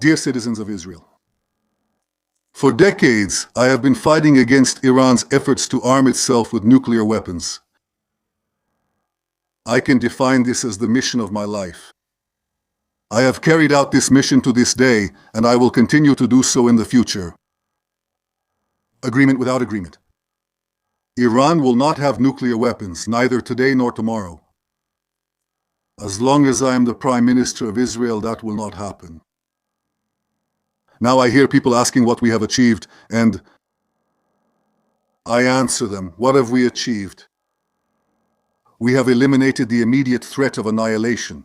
Dear citizens of Israel, for decades I have been fighting against Iran's efforts to arm itself with nuclear weapons. I can define this as the mission of my life. I have carried out this mission to this day, and I will continue to do so in the future. Agreement without agreement. Iran will not have nuclear weapons, neither today nor tomorrow. As long as I am the Prime Minister of Israel, that will not happen. Now I hear people asking what we have achieved, and I answer them, what have we achieved? We have eliminated the immediate threat of annihilation.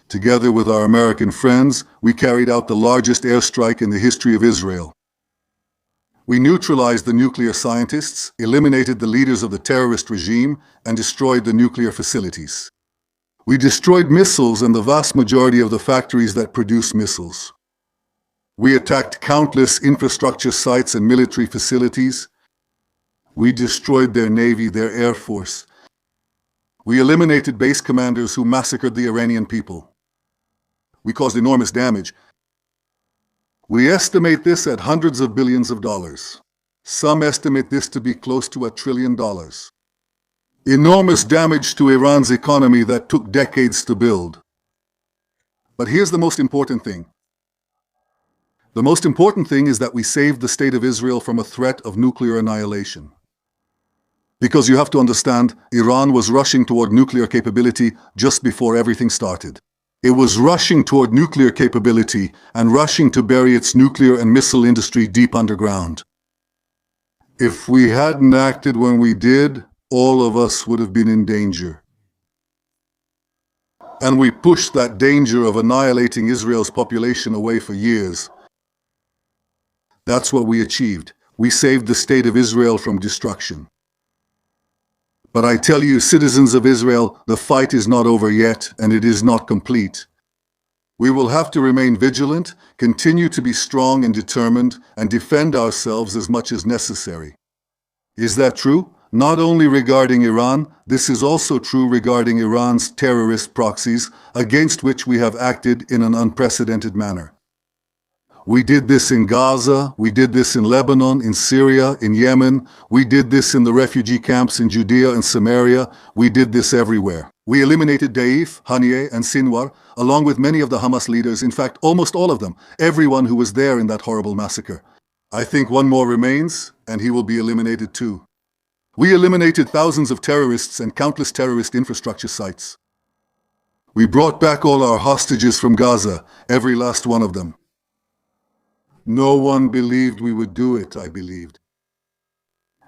Together with our American friends, we carried out the largest airstrike in the history of Israel. We neutralized the nuclear scientists, eliminated the leaders of the terrorist regime, and destroyed the nuclear facilities. We destroyed missiles and the vast majority of the factories that produce missiles. We attacked countless infrastructure sites and military facilities. We destroyed their navy, their air force. We eliminated base commanders who massacred the Iranian people. We caused enormous damage. We estimate this at hundreds of billions of dollars. Some estimate this to be close to $1 trillion. Enormous damage to Iran's economy that took decades to build. But here's the most important thing. The most important thing is that we saved the state of Israel from a threat of nuclear annihilation. Because you have to understand, Iran was rushing toward nuclear capability just before everything started. It was rushing toward nuclear capability and rushing to bury its nuclear and missile industry deep underground. If we hadn't acted when we did, all of us would have been in danger. And we pushed that danger of annihilating Israel's population away for years. That's what we achieved. We saved the state of Israel from destruction. But I tell you, citizens of Israel, the fight is not over yet, and it is not complete. We will have to remain vigilant, continue to be strong and determined, and defend ourselves as much as necessary. Is that true? Not only regarding Iran, this is also true regarding Iran's terrorist proxies, against which we have acted in an unprecedented manner. We did this in Gaza, we did this in Lebanon, in Syria, in Yemen, we did this in the refugee camps in Judea and Samaria, we did this everywhere. We eliminated Daif, Haniyeh, and Sinwar, along with many of the Hamas leaders, in fact, almost all of them, everyone who was there in that horrible massacre. I think one more remains, and he will be eliminated too. We eliminated thousands of terrorists and countless terrorist infrastructure sites. We brought back all our hostages from Gaza, every last one of them. No one believed we would do it, I believed.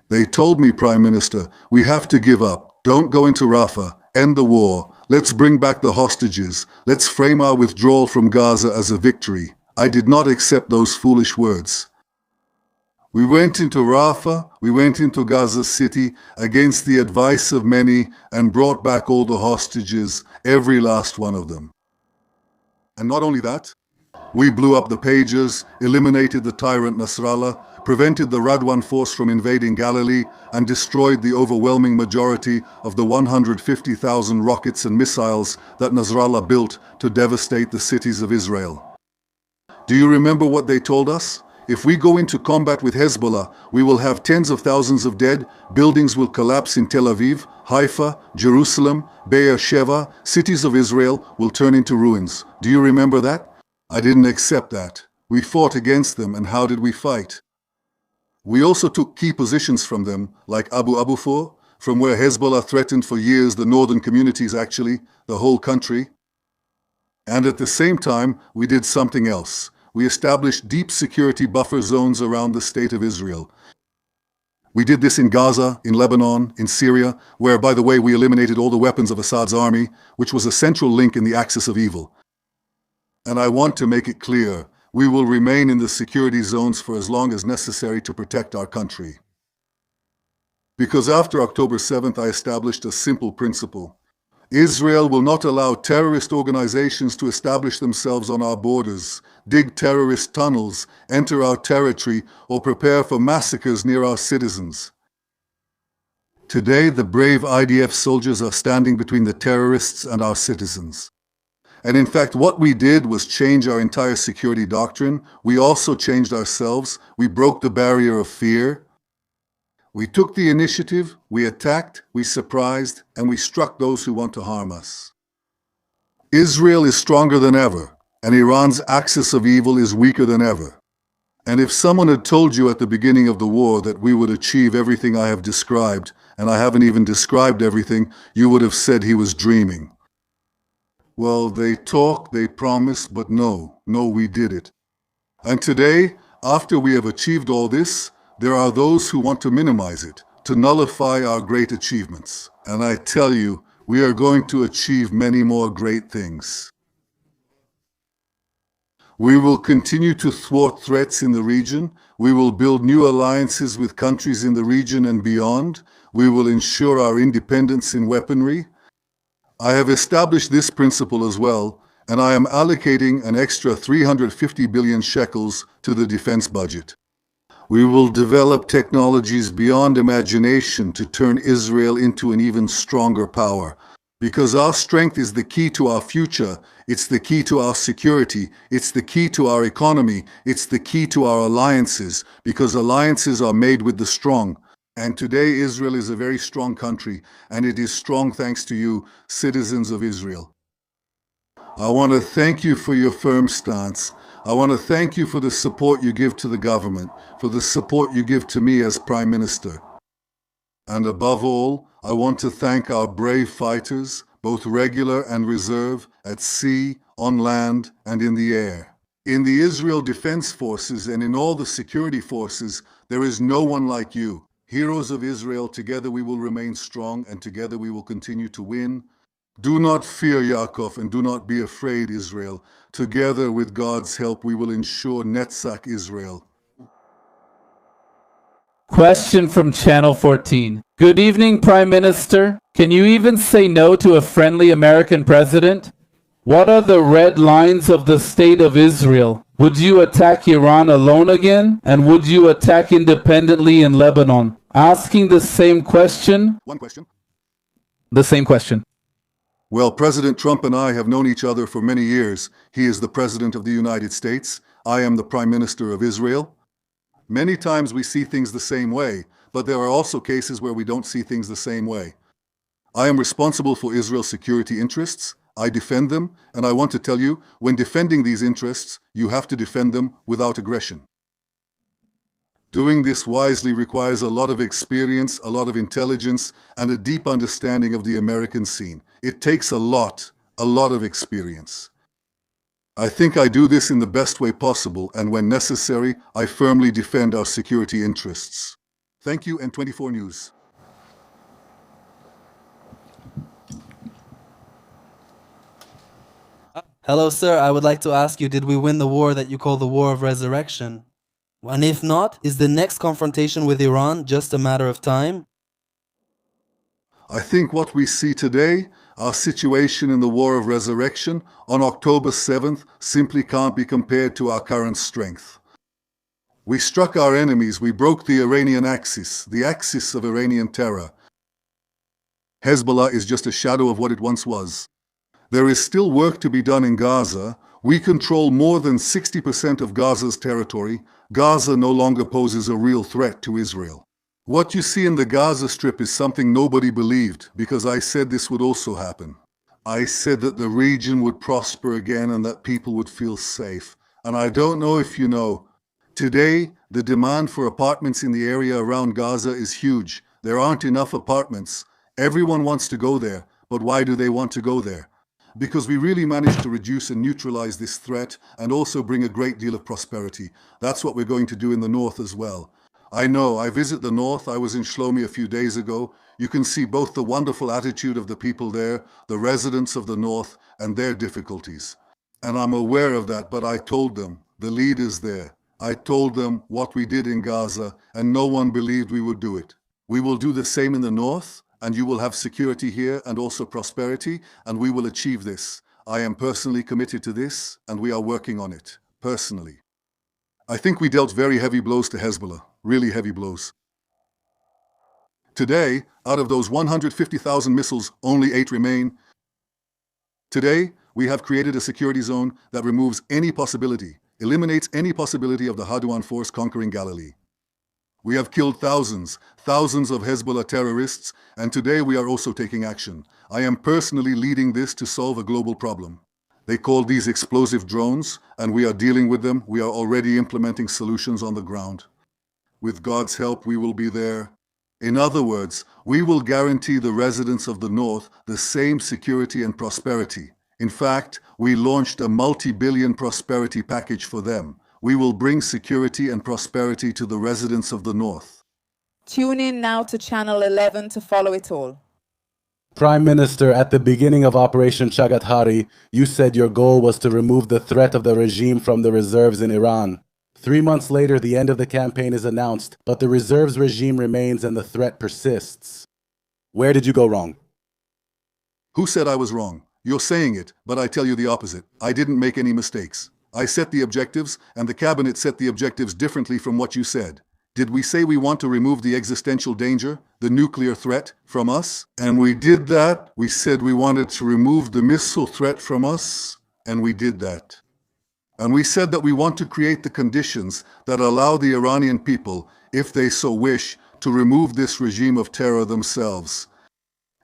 They told me, Prime Minister, we have to give up. Don't go into Rafah. End the war. Let's bring back the hostages. Let's frame our withdrawal from Gaza as a victory. I did not accept those foolish words. We went into Rafah, we went into Gaza City against the advice of many and brought back all the hostages, every last one of them. And not only that, we blew up the pages, eliminated the tyrant Nasrallah, prevented the Radwan force from invading Galilee, and destroyed the overwhelming majority of the 150,000 rockets and missiles that Nasrallah built to devastate the cities of Israel. Do you remember what they told us? If we go into combat with Hezbollah, we will have tens of thousands of dead, buildings will collapse in Tel Aviv, Haifa, Jerusalem, Be'er Sheva, cities of Israel will turn into ruins. Do you remember that? I didn't accept that. We fought against them, and how did we fight? We also took key positions from them, like Abu Abufor, from where Hezbollah threatened for years the northern communities, actually, the whole country. And at the same time, we did something else. We established deep security buffer zones around the state of Israel. We did this in Gaza, in Lebanon, in Syria, where, by the way, we eliminated all the weapons of Assad's army, which was a central link in the axis of evil. And I want to make it clear, we will remain in the security zones for as long as necessary to protect our country. Because after October 7th, I established a simple principle. Israel will not allow terrorist organizations to establish themselves on our borders, dig terrorist tunnels, enter our territory, or prepare for massacres near our citizens. Today, the brave IDF soldiers are standing between the terrorists and our citizens. And in fact, what we did was change our entire security doctrine. We also changed ourselves. We broke the barrier of fear. We took the initiative, we attacked, we surprised, and we struck those who want to harm us. Israel is stronger than ever, and Iran's axis of evil is weaker than ever. And if someone had told you at the beginning of the war that we would achieve everything I have described, and I haven't even described everything, you would have said he was dreaming. Well, they talk, they promise, but no, we did it. And today, after we have achieved all this, there are those who want to minimize it, to nullify our great achievements. And I tell you, we are going to achieve many more great things. We will continue to thwart threats in the region. We will build new alliances with countries in the region and beyond. We will ensure our independence in weaponry. I have established this principle as well, and I am allocating an extra 350 billion shekels to the defense budget. We will develop technologies beyond imagination to turn Israel into an even stronger power. Because our strength is the key to our future, it's the key to our security, it's the key to our economy, it's the key to our alliances, because alliances are made with the strong. And today Israel is a very strong country, and it is strong thanks to you, citizens of Israel. I want to thank you for your firm stance. I want to thank you for the support you give to the government, for the support you give to me as Prime Minister. And above all, I want to thank our brave fighters, both regular and reserve, at sea, on land, and in the air. In the Israel Defense Forces and in all the security forces, there is no one like you. Heroes of Israel, together we will remain strong and together we will continue to win. Do not fear, Yaakov, and do not be afraid, Israel. Together with God's help, we will ensure Netzach Israel. Question from Channel 14. Good evening, Prime Minister. Can you even say no to a friendly American president? What are the red lines of the state of Israel? Would you attack Iran alone again? And would you attack independently in Lebanon? Asking the same question. One question. The same question. Well, President Trump and I have known each other for many years. He is the President of the United States. I am the Prime Minister of Israel. Many times we see things the same way, but there are also cases where we don't see things the same way. I am responsible for Israel's security interests. I defend them, and I want to tell you, when defending these interests, you have to defend them without aggression. Doing this wisely requires a lot of experience, a lot of intelligence, and a deep understanding of the American scene. It takes a lot of experience. I think I do this in the best way possible, and when necessary, I firmly defend our security interests. Thank you, N24 News. Hello, sir. I would like to ask you, did we win the war that you call the War of Resurrection? And if not, is the next confrontation with Iran just a matter of time? I think what we see today, our situation in the War of Resurrection on October 7th, simply can't be compared to our current strength. We struck our enemies, we broke the Iranian axis, the axis of Iranian terror. Hezbollah is just a shadow of what it once was. There is still work to be done in Gaza. We control more than 60% of Gaza's territory. Gaza no longer poses a real threat to Israel. What you see in the Gaza Strip is something nobody believed, because I said this would also happen. I said that the region would prosper again and that people would feel safe. And I don't know if you know, today the demand for apartments in the area around Gaza is huge. There aren't enough apartments. Everyone wants to go there, but why do they want to go there? Because we really managed to reduce and neutralize this threat and also bring a great deal of prosperity. That's what we're going to do in the north as well. I know, I visit the north. I was in Shlomi a few days ago. You can see both the wonderful attitude of the people there, the residents of the north, and their difficulties. And I'm aware of that, but I told them, the leaders there, I told them what we did in Gaza, and no one believed we would do it. We will do the same in the north, and you will have security here and also prosperity, and we will achieve this. I am personally committed to this, and we are working on it, personally. I think we dealt very heavy blows to Hezbollah, really heavy blows. Today, out of those 150,000 missiles, only 8 remain. Today, we have created a security zone that removes any possibility, eliminates any possibility of the Haduan force conquering Galilee. We have killed thousands of Hezbollah terrorists, and today we are also taking action. I am personally leading this to solve a global problem. They call these explosive drones, and we are dealing with them. We are already implementing solutions on the ground. With God's help, we will be there. In other words, we will guarantee the residents of the North the same security and prosperity. In fact, we launched a multi-billion prosperity package for them. We will bring security and prosperity to the residents of the North. Tune in now to Channel 11 to follow it all. Prime Minister, at the beginning of Operation Shagat Hari, you said your goal was to remove the threat of the regime from the reserves in Iran. 3 months later, the end of the campaign is announced, but the reserves regime remains and the threat persists. Where did you go wrong? Who said I was wrong? You're saying it, but I tell you the opposite. I didn't make any mistakes. I set the objectives, and the cabinet set the objectives differently from what you said. Did we say we want to remove the existential danger, the nuclear threat, from us? And we did that. We said we wanted to remove the missile threat from us, and we did that. And we said that we want to create the conditions that allow the Iranian people, if they so wish, to remove this regime of terror themselves.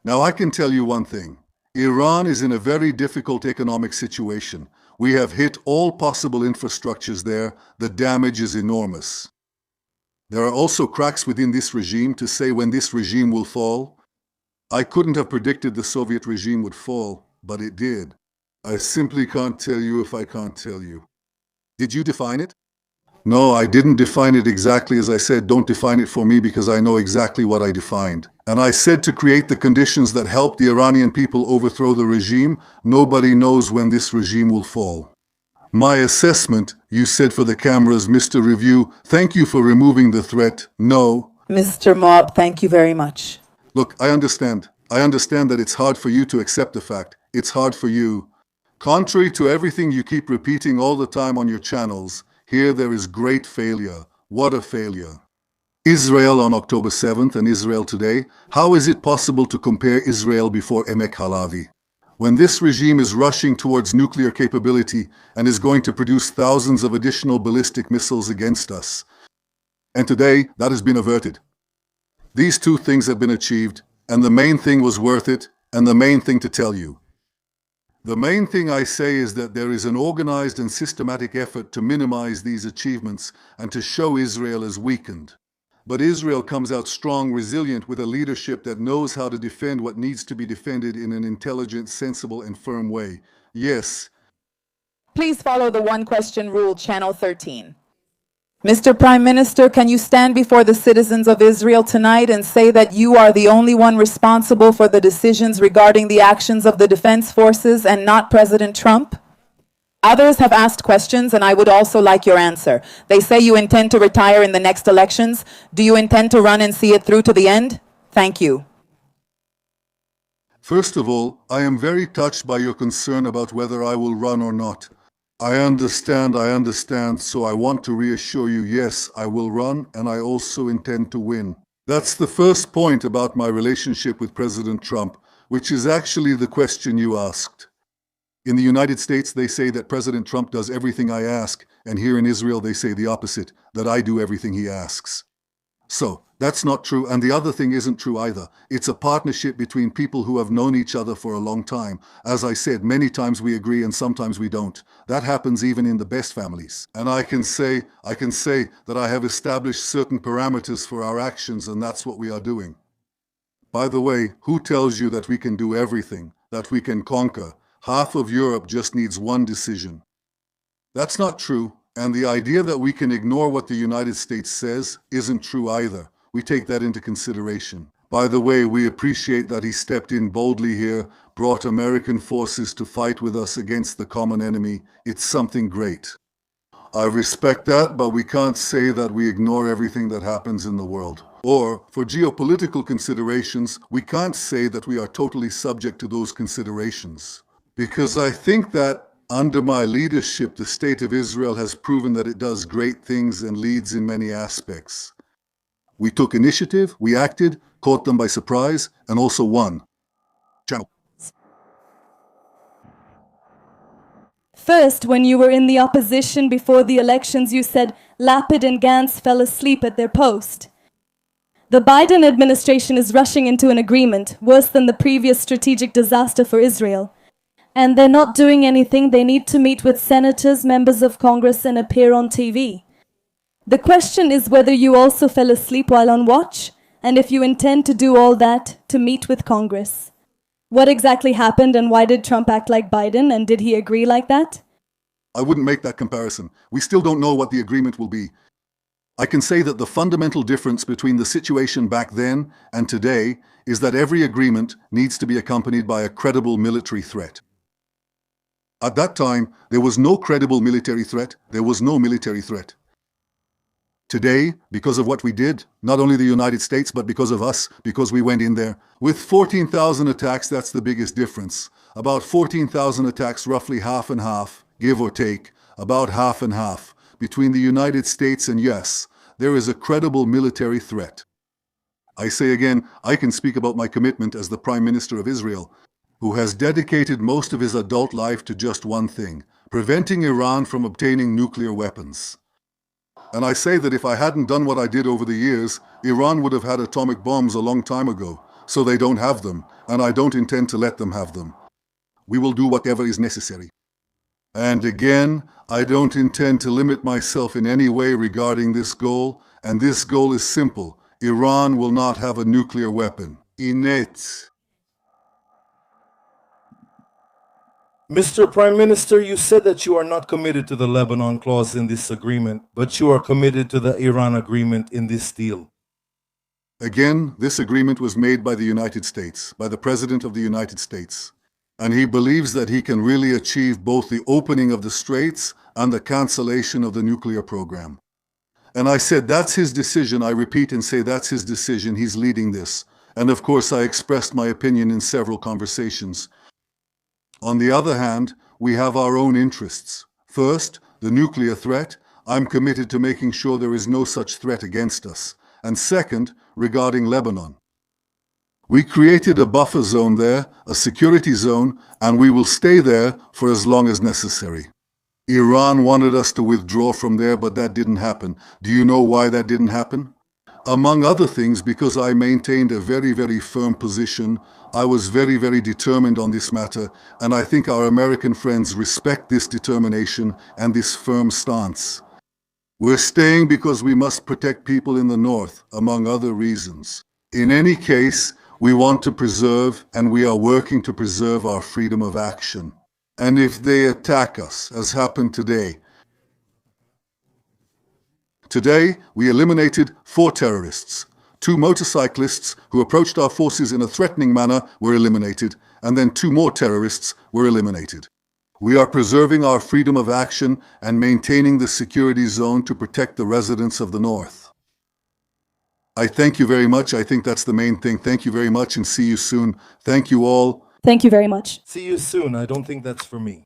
Now I can tell you one thing. Iran is in a very difficult economic situation. We have hit all possible infrastructures there. The damage is enormous. There are also cracks within this regime to say when this regime will fall. I couldn't have predicted the Soviet regime would fall, but it did. I simply can't tell you if I can't tell you. Did you define it? No, I didn't define it exactly as I said. Don't define it for me because I know exactly what I defined. And I said to create the conditions that help the Iranian people overthrow the regime. Nobody knows when this regime will fall. My assessment, you said for the cameras, Mr. Review, thank you for removing the threat. No. Mr. Mob, thank you very much. Look, I understand. I understand that it's hard for you to accept the fact. It's hard for you. Contrary to everything you keep repeating all the time on your channels, here there is great failure. What a failure. Israel on October 7th and Israel today, how is it possible to compare Israel before Emek Halavi? When this regime is rushing towards nuclear capability and is going to produce thousands of additional ballistic missiles against us. And today, that has been averted. These two things have been achieved, and the main thing was worth it, and the main thing to tell you. The main thing I say is that there is an organized and systematic effort to minimize these achievements and to show Israel as weakened. But Israel comes out strong, resilient, with a leadership that knows how to defend what needs to be defended in an intelligent, sensible, and firm way. Yes. Please follow the one-question rule, Channel 13. Mr. Prime Minister, can you stand before the citizens of Israel tonight and say that you are the only one responsible for the decisions regarding the actions of the defense forces and not President Trump? Others have asked questions, and I would also like your answer. They say you intend to retire in the next elections. Do you intend to run and see it through to the end? Thank you. First of all, I am very touched by your concern about whether I will run or not. I understand, so I want to reassure you, yes, I will run, and I also intend to win. That's the first point about my relationship with President Trump, which is actually the question you asked. In the United States, they say that President Trump does everything I ask, and here in Israel, they say the opposite, that I do everything he asks. So, that's not true, and the other thing isn't true either. It's a partnership between people who have known each other for a long time. As I said, many times we agree and sometimes we don't. That happens even in the best families. And I can say that I have established certain parameters for our actions, and that's what we are doing. By the way, who tells you that we can do everything, that we can conquer? Half of Europe just needs one decision. That's not true. And the idea that we can ignore what the United States says isn't true either. We take that into consideration. By the way, we appreciate that he stepped in boldly here, brought American forces to fight with us against the common enemy. It's something great. I respect that, but we can't say that we ignore everything that happens in the world. Or, for geopolitical considerations, we can't say that we are totally subject to those considerations. Because I think that under my leadership, the State of Israel has proven that it does great things and leads in many aspects. We took initiative, we acted, caught them by surprise, and also won. Channel. First, when you were in the opposition before the elections, you said Lapid and Gantz fell asleep at their post. The Biden administration is rushing into an agreement, worse than the previous strategic disaster for Israel. And they're not doing anything. They need to meet with senators, members of Congress, and appear on TV. The question is whether you also fell asleep while on watch, and if you intend to do all that to meet with Congress. What exactly happened, and why did Trump act like Biden, and did he agree like that? I wouldn't make that comparison. We still don't know what the agreement will be. I can say that the fundamental difference between the situation back then and today is that every agreement needs to be accompanied by a credible military threat. At that time, there was no credible military threat. There was no military threat. Today, because of what we did, not only the United States, but because of us, because we went in there, with 14,000 attacks, that's the biggest difference. About 14,000 attacks, roughly half and half, give or take, about half and half, between the United States and yes, there is a credible military threat. I say again, I can speak about my commitment as the Prime Minister of Israel, who has dedicated most of his adult life to just one thing, preventing Iran from obtaining nuclear weapons. And I say that if I hadn't done what I did over the years, Iran would have had atomic bombs a long time ago, so they don't have them, and I don't intend to let them have them. We will do whatever is necessary. And again, I don't intend to limit myself in any way regarding this goal, and this goal is simple. Iran will not have a nuclear weapon. Inet. Mr. Prime Minister, you said that you are not committed to the Lebanon clause in this agreement, but you are committed to the Iran agreement in this deal. Again, this agreement was made by the United States, by the President of the United States. And he believes that he can really achieve both the opening of the straits and the cancellation of the nuclear program. And I said, that's his decision. I repeat and say, that's his decision. He's leading this. And of course, I expressed my opinion in several conversations. On the other hand, we have our own interests. First, the nuclear threat. I'm committed to making sure there is no such threat against us. And second, regarding Lebanon. We created a buffer zone there, a security zone, and we will stay there for as long as necessary. Iran wanted us to withdraw from there, but that didn't happen. Do you know why that didn't happen? Among other things, because I maintained a very, very firm position. I was very, very determined on this matter, and I think our American friends respect this determination and this firm stance. We're staying because we must protect people in the north, among other reasons. In any case, we want to preserve, and we are working to preserve our freedom of action. And if they attack us, as happened today, we eliminated 4 terrorists. 2 motorcyclists who approached our forces in a threatening manner were eliminated, and then 2 more terrorists were eliminated. We are preserving our freedom of action and maintaining the security zone to protect the residents of the north. I thank you very much. I think that's the main thing. Thank you very much and see you soon. Thank you all. Thank you very much. See you soon. I don't think that's for me.